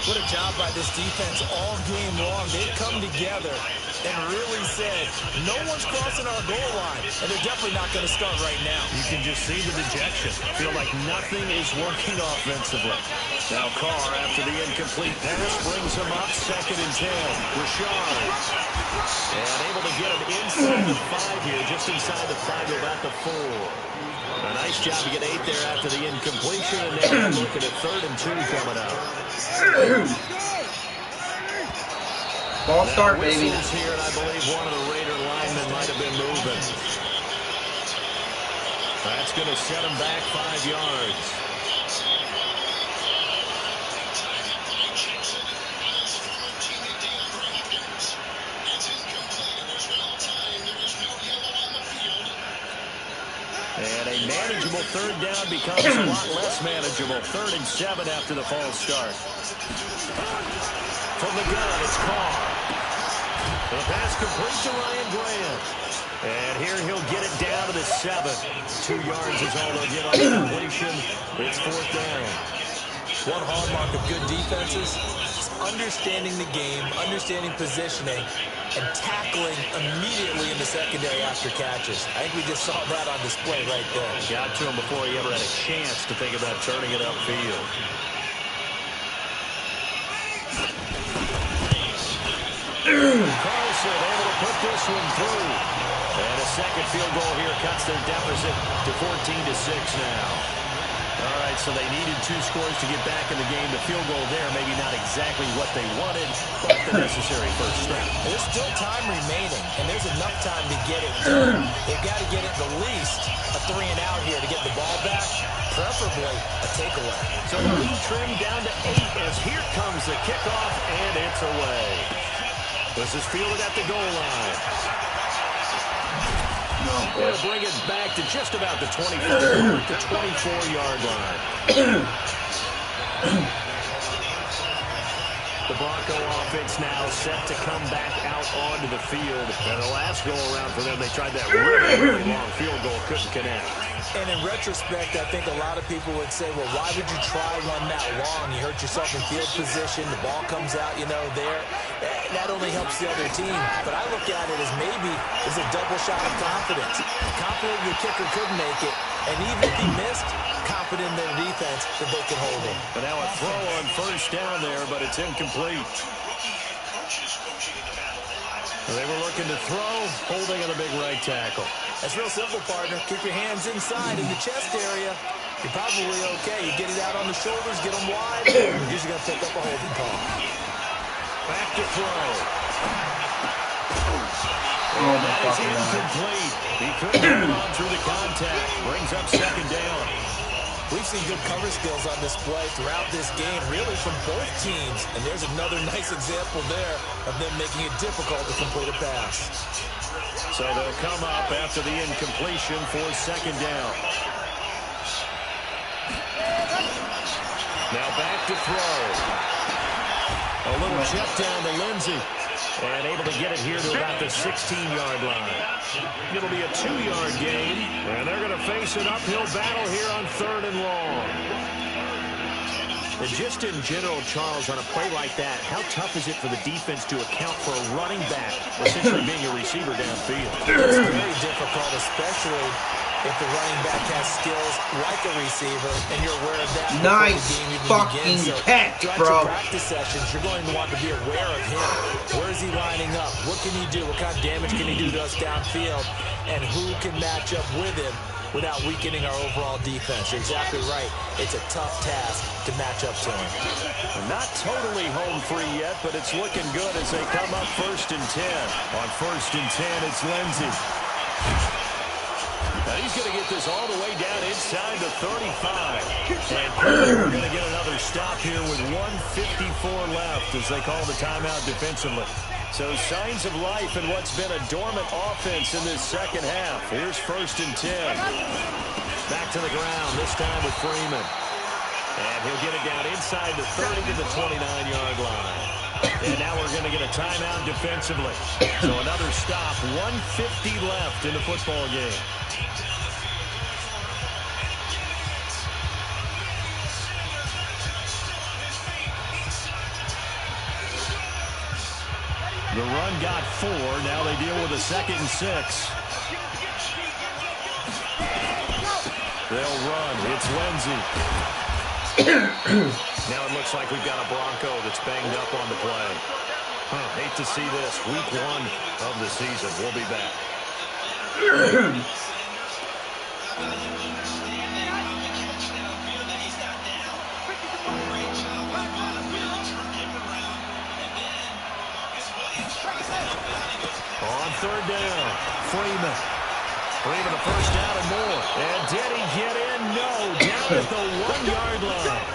Speaker 6: What a job by this defense all game long. They've come together and really said, no one's crossing our goal line, and they're definitely not going to start right now.
Speaker 2: You can just see the dejection. Feel like nothing is working offensively. Now Carr, after the incomplete pass, brings him up second and 10. Rashard. And able to get him inside the 5 here, just inside the 5 to about the 4. A nice job to get 8 there after the incompletion, and now we're looking at 3rd and 2 coming up.
Speaker 8: Ball start, baby.
Speaker 2: Here, and I believe one of the Raider linemen might have been moving. That's going to set him back 5 yards. And a manageable 3rd down becomes a lot less manageable. 3rd and 7 after the false start. From the gun, it's Carr. The pass complete to Ryan Graham. And here he'll get it down to the 7. 2 yards is all they'll get on the completion. It's 4th down.
Speaker 6: One hallmark of good defenses is understanding the game, understanding positioning, and tackling immediately in the secondary after catches. I think we just saw that on display right there.
Speaker 2: Got to him before he ever had a chance to think about turning it upfield. Carlson able to put this one through. And a second field goal here cuts their deficit to 14-6 now. All right, so they needed 2 scores to get back in the game. The field goal there, maybe not exactly what they wanted, but the necessary first step.
Speaker 6: There's still time remaining, and there's enough time to get it done. They've got to get at the least a 3 and out here to get the ball back, preferably a takeaway.
Speaker 2: So the lead trimmed down to 8 as here comes the kickoff, and it's away. This is fielded at the goal line. They'll bring it back to just about the 24-yard line. The Bronco offense now set to come back out onto the field. And the last go-around for them, they tried that really long field goal, couldn't connect.
Speaker 6: And in retrospect, I think a lot of people would say, well, why would you try one that long? You hurt yourself in field position. The ball comes out, there. That only helps the other team. But I look at it as maybe it's a double shot of confidence. Confident your kicker could make it. And even if he missed, confident in their defense that they can hold him.
Speaker 2: But now a throw on first down there, but it's incomplete. They were looking to throw, holding on the big right tackle.
Speaker 6: That's real simple, partner. Keep your hands inside in the chest area. You're probably okay. You get it out on the shoulders, get them wide. You're usually going to pick up a holding call.
Speaker 2: Back to throw.
Speaker 8: Oh,
Speaker 2: that is incomplete. He couldn't hold on through the contact. Brings up second down.
Speaker 6: We've seen good cover skills on display throughout this game, really from both teams. And there's another nice example there of them making it difficult to complete a pass.
Speaker 2: So they'll come up after the incompletion for second down. Now back to throw. A little check down to Lindsey. And able to get it here to about the 16-yard line. It'll be a 2-yard gain. And they're going to face an uphill battle here on 3rd and long. And just in general, Charles, on a play like that, how tough is it for the defense to account for a running back essentially being a receiver downfield?
Speaker 6: It's very difficult, especially if the running back has skills like a receiver, and you're aware of that.
Speaker 8: Nice fucking catch, bro.
Speaker 6: Throughout your practice sessions, you're going to want to be aware of him. Where is he lining up? What can he do? What kind of damage can he do to us downfield? And who can match up with him without weakening our overall defense? You're exactly right. It's a tough task to match up to him.
Speaker 2: Not totally home free yet, but it's looking good as they come up 1st and 10. On 1st and 10, it's Lindsey. Now he's going to get this all the way down inside the 35. And we're going to get another stop here with 1:54 left as they call the timeout defensively. So signs of life in what's been a dormant offense in this second half. Here's 1st and 10. Back to the ground, this time with Freeman. And he'll get it down inside the 30 to the 29-yard line. And now we're going to get a timeout defensively. So another stop, 1:50 left in the football game. The run got 4. Now they deal with a 2nd and 6. They'll run. It's Lindsey. Now it looks like we've got a Bronco that's banged up on the play. Hate to see this. Week 1 of the season. We'll be back. On 3rd down, Freeman. Freeman a 1st down and more. And did he get in? No. Down at the 1-yard line.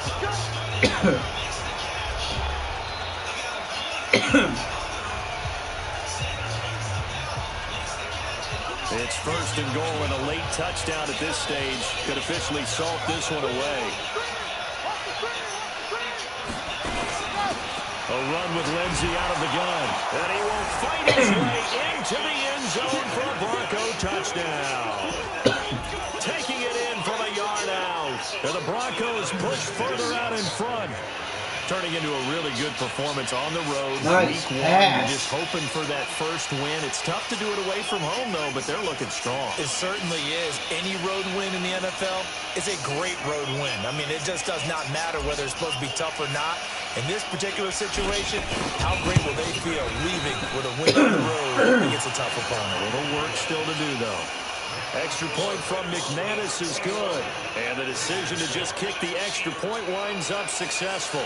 Speaker 2: It's 1st and goal, and a late touchdown at this stage could officially salt this one away. A run with Lindsey out of the gun. And he will fight his way into the end zone for a Bronco touchdown. Taking it in from a yard out. And the Broncos push further out in front. Turning into a really good performance on the road.
Speaker 8: Nice
Speaker 2: Week 1,
Speaker 8: pass.
Speaker 2: you're just hoping for that first win. It's tough to do it away from home, though, but they're looking strong.
Speaker 6: It certainly is. Any road win in the NFL is a great road win. I mean, it just does not matter whether it's supposed to be tough or not. In this particular situation, how great will they feel leaving with a win on the road against a tough opponent?
Speaker 2: A little work still to do, though. Extra point from McManus is good. And the decision to just kick the extra point winds up successful.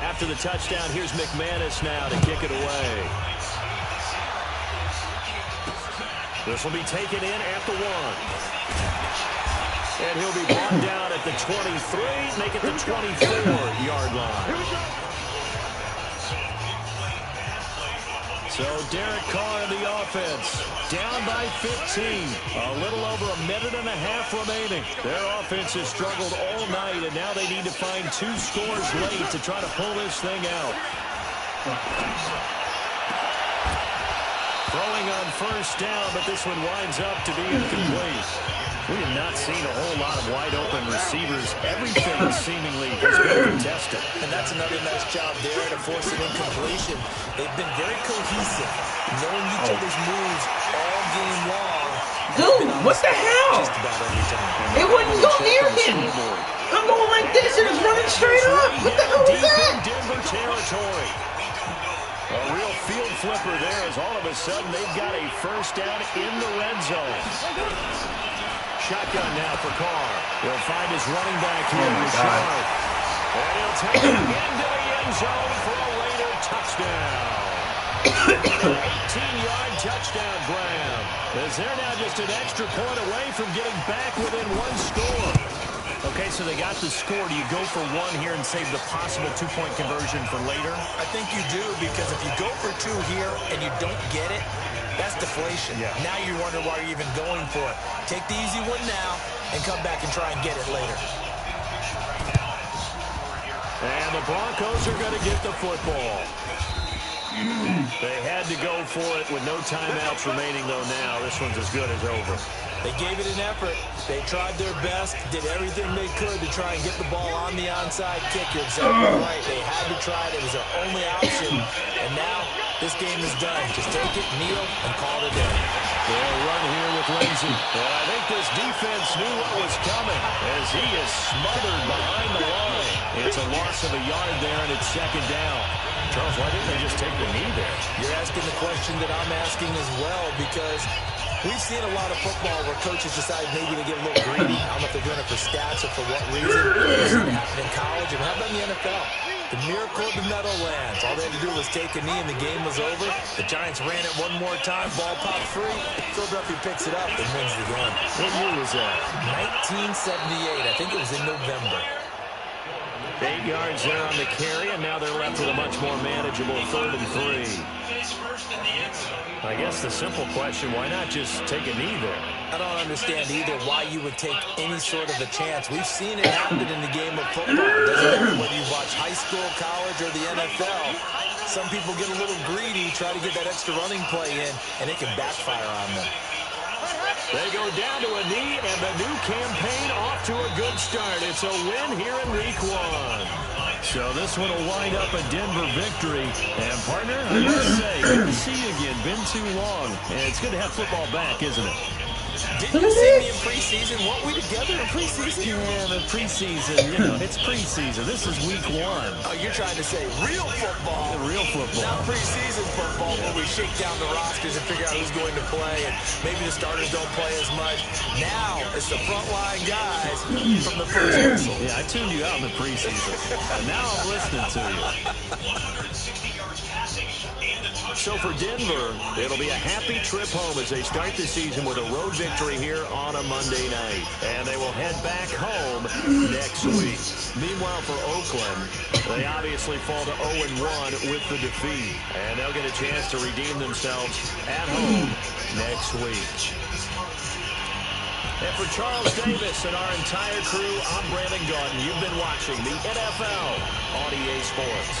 Speaker 2: After the touchdown, here's McManus now to kick it away. This will be taken in at the 1. And he'll be brought down at the 23, make it the 24-yard line. So Derek Carr in the offense, down by 15. A little over a minute and a half remaining. Their offense has struggled all night, and now they need to find 2 scores late to try to pull this thing out. Throwing on 1st down, but this one winds up to be incomplete. We have not seen a whole lot of wide-open receivers. Everything seemingly has been contested.
Speaker 6: And that's another nice job there to force an incompletion. They've been very cohesive, knowing each other's moves all game long.
Speaker 8: Dude, what the hell?
Speaker 6: Just about every time.
Speaker 8: It wouldn't go near him. I'm going like this and it's running straight up. What the hell is that?
Speaker 2: Denver territory. A real field flipper there as all of a sudden they've got a 1st down in the red zone. Shotgun now for Carr. He'll find his running back here, Richard. And he'll take it into the end zone for a Raider touchdown. An 18-yard touchdown grab. As they're now just an extra point away from getting back within 1 score. Okay, so they got the score. Do you go for 1 here and save the possible 2-point conversion for later?
Speaker 6: I think you do, because if you go for 2 here and you don't get it, that's deflation.
Speaker 2: Yeah.
Speaker 6: Now you wonder why you're even going for it. Take the easy one now and come back and try and get it later.
Speaker 2: And the Broncos are going to get the football. They had to go for it with no timeouts remaining, though, now. This one's as good as over.
Speaker 6: They gave it an effort. They tried their best, did everything they could to try and get the ball on the onside kick. You're exactly right. They had to try it. It was their only option. And now this game is done. Just take it, kneel, and call it a day.
Speaker 2: They'll run here with Lindsey. And I think this defense knew what was coming as he is smothered behind the line. It's a loss of a yard there, and it's second down. Charles, why didn't they just take the knee there?
Speaker 6: You're asking the question that I'm asking as well, because we've seen a lot of football where coaches decide maybe to get a little greedy. I don't know if they're doing it for stats or for what reason. It's going to happen in college, and how about in the NFL? The miracle of the Meadowlands. All they had to do was take a knee, and the game was over. The Giants ran it one more time. Ball popped free. Philadelphia picks it up and wins the game.
Speaker 2: What year was that?
Speaker 6: 1978. I think it was in November.
Speaker 2: 8 yards there on the carry, and now they're left with a much more manageable 3rd and 3. I guess the simple question, why not just take a knee there?
Speaker 6: I don't understand either why you would take any sort of a chance. We've seen it happen in the game of football. It doesn't matter whether you watch high school, college, or the NFL. Some people get a little greedy, try to get that extra running play in, and it can backfire on them.
Speaker 2: They go down to a knee, and the new campaign off to a good start. It's a win here in Week 1. So this one will wind up a Denver victory. And, partner, I must say, good to see you again. Been too long. And it's good to have football back, isn't it?
Speaker 6: Didn't you see me in preseason? Weren't we together in preseason?
Speaker 2: Yeah, the preseason, you know, it's preseason. This is Week 1.
Speaker 6: Oh, you're trying to say real football.
Speaker 2: Real football.
Speaker 6: Not preseason football where we shake down the rosters and figure out who's going to play, and maybe the starters don't play as much. Now it's the frontline guys from the first whistle.
Speaker 2: Yeah, I tuned you out in the preseason. And now I'm listening to you. So for Denver, it'll be a happy trip home as they start the season with a road victory here on a Monday night. And they will head back home next week. Meanwhile, for Oakland, they obviously fall to 0-1 with the defeat. And they'll get a chance to redeem themselves at home next week. And for Charles Davis and our entire crew, I'm Brandon Gaudin. You've been watching the NFL on EA Sports.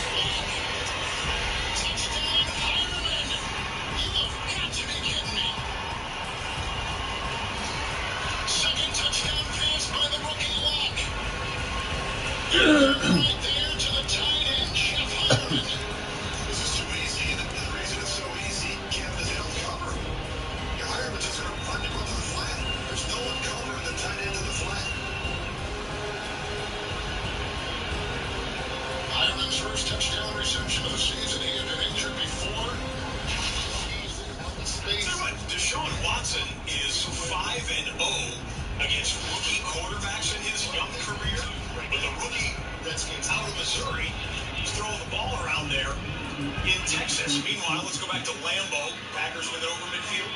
Speaker 10: Right there to the tight end, Jeff Hartman. This is too easy, and the reason it's so easy, Kevin held cover. Your Hartman just going to run to the flat. There's no one covering the tight end to the flat. Hartman's first touchdown reception of the season. He had been injured before. Deshaun Watson is 5-0 against rookie quarterbacks in his young career. But the rookie that's out of Missouri is throwing the ball around there in Texas. Meanwhile, let's go back to Lambeau. Packers with it over midfield.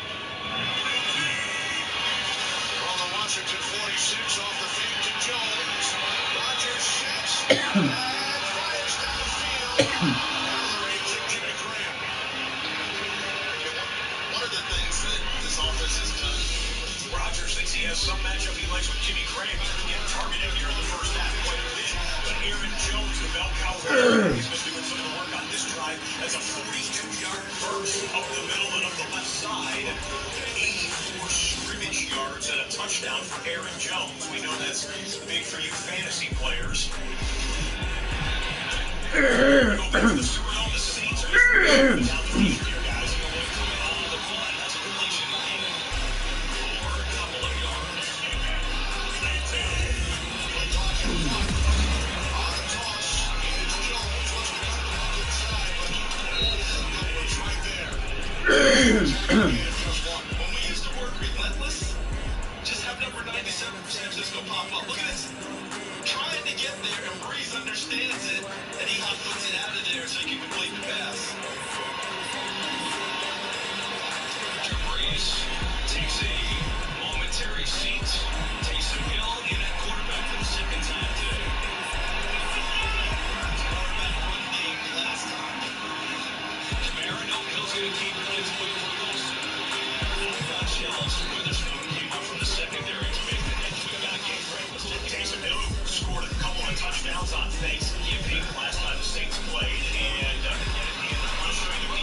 Speaker 10: From the Washington 46 off the feed to Jones. Rodgers shifts and fires downfield. Ellery to Jimmy Graham. One of the things that this offense has done, Rodgers thinks he has some matchup he likes with Jimmy Graham. He's been getting targeted here in the first half quite a bit. But Aaron Jones, the bell cow, he's been doing some of the work on this drive as a 42-yard burst up the middle and up the left side. 84 scrimmage yards and a touchdown for Aaron Jones. We know that's big for you fantasy players. Go back to the Superdome, the Saints are down the field here, guys. The blood has a relation for a couple of yards. When we use the word relentless, just have number 97 for San Francisco pop up. Look at this. Trying to get there, and Breeze understands it, and he puts it out of there so he can complete the pass. Breeze takes a momentary seat. Taysom Hill in at quarterback for the second time today. Quarterback run game last time. Kamara, no, Hill's going to keep his quick for goals. Chills. Witherspoon came up from the secondary to make the next. We got a game break. Taysom Hill scored a couple of touchdowns on Thanksgiving last time the Saints played, and I'm showing you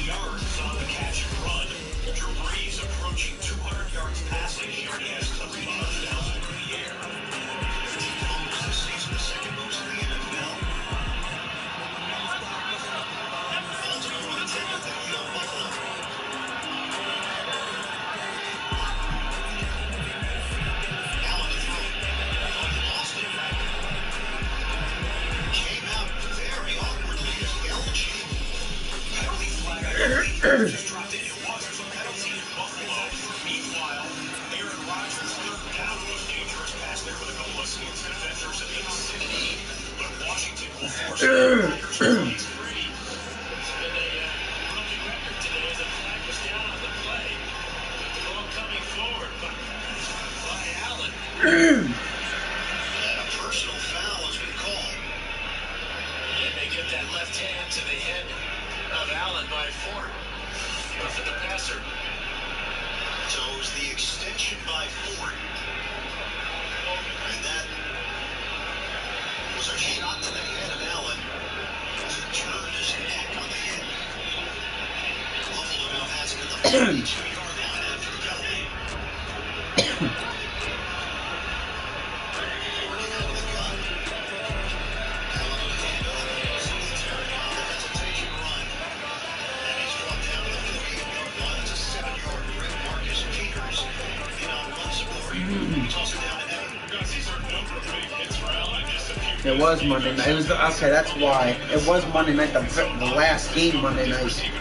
Speaker 1: yards on the catch and run. Drew Brees approaching 200 yards passing. He already has touchdowns in the air. 15 homers this season, the second most in the NFL. Baltimore with a 10-0 on Buffalo. Allen to throw. On to Austin. Came out very awkwardly as LG. Penalty flag. Just dropped it. It was a penalty in Buffalo. Meanwhile, Aaron Rodgers' third down was dangerous pass there with a couple of skins defenders in the vicinity. But Washington will force the Packers to play free. It's been a rookie record today as the flag was down on the play. But the ball coming forward by Allen. And a personal foul has been called. And they get that left hand to the head of Allen by Ford. Roughing the passer. So it was the extension by Ford. And that was a shot to the head of Allen. He turned his neck on the hit. Buffalo now has it at the 42-yard line after the penalty. Ford out of the gun. Allen on the handoff. Singletary on the hesitation run. And he's brought down to the 48-yard line. It's a 7-yard rip. Marcus Peters in on one support. He tosses it down to Evan. These are a number of big hits for Allen.
Speaker 8: It was Monday night. It was okay. That's why it was Monday night. The last game Monday night.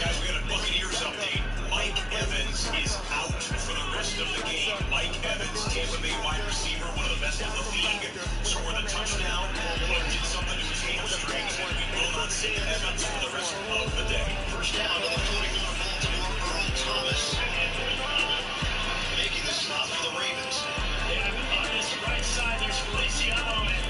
Speaker 1: Guys, we got a Buccaneers update. Mike Evans is out for the rest of the game. Mike Evans, Tampa Bay wide receiver, one of the best in the league, scored a touchdown, but did something to his hamstring, and we will not see Evans for the rest of the day. First down to the 41 of Baltimore, Earl Thomas, making the stop for the Ravens. And on his right side, there's Feliciano and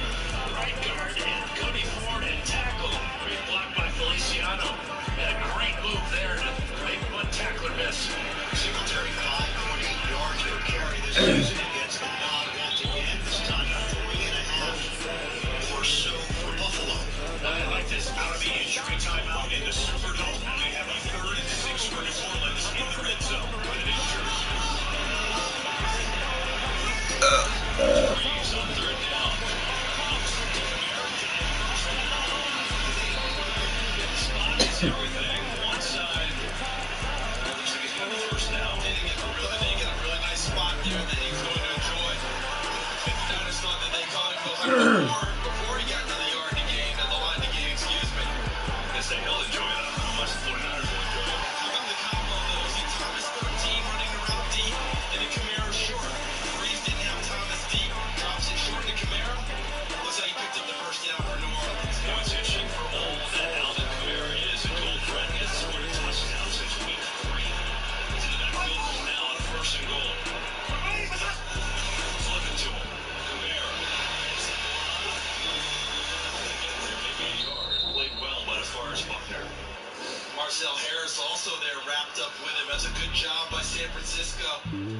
Speaker 1: right guard, and Cody Ford and tackle. Great block by Feliciano. And a great move there to make one tackler miss. Singletary 5.8 yards per carry this season against the nod once again. This time 3.5 or so for Buffalo. I like this out of the injury timeout in the Superdome. They have a 3rd and 6 for New Orleans in the red zone. With an injury. Brees on 3rd down. Everything. One side. Looks like he's going to first down. They get a really nice spot there that he's going to enjoy. Notice thought that they caught him before he got to the yard to gain, the line to gain, excuse me. I say he'll enjoy it. I don't know how much the 49ers will enjoy it. How about the combo, though? See Thomas 13 running around deep, and then Kamara short. Brees didn't have Thomas deep. Drops it short to Kamara. Looks like he picked up the first down for New Orleans. You know, it's interesting for all that Alvin Kamara is a goal threat. He has scored a touchdown since week 3. He's in the backfield now on 1st and goal. Flip it to him. Kamara. Maybe a yard. Played well, but as far as Buckner. Marcel Harris also there wrapped up with him. That's a good job by San Francisco.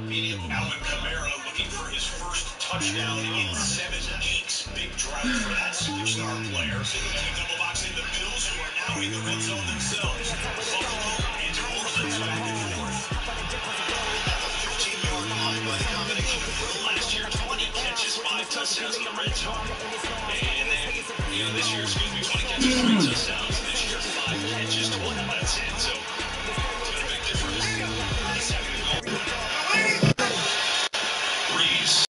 Speaker 1: Medium Alvin Kamara looking for his first touchdown in 7 weeks. Big drive for that superstar player. Double boxing the Bills, who are now in the red zone themselves. Buffalo and New Orleans back and forth. At the 15-yard line by the combination of Will last year, 20 catches, 5 touchdowns in the red zone. And then, this year, 20 catches, 3 touchdowns.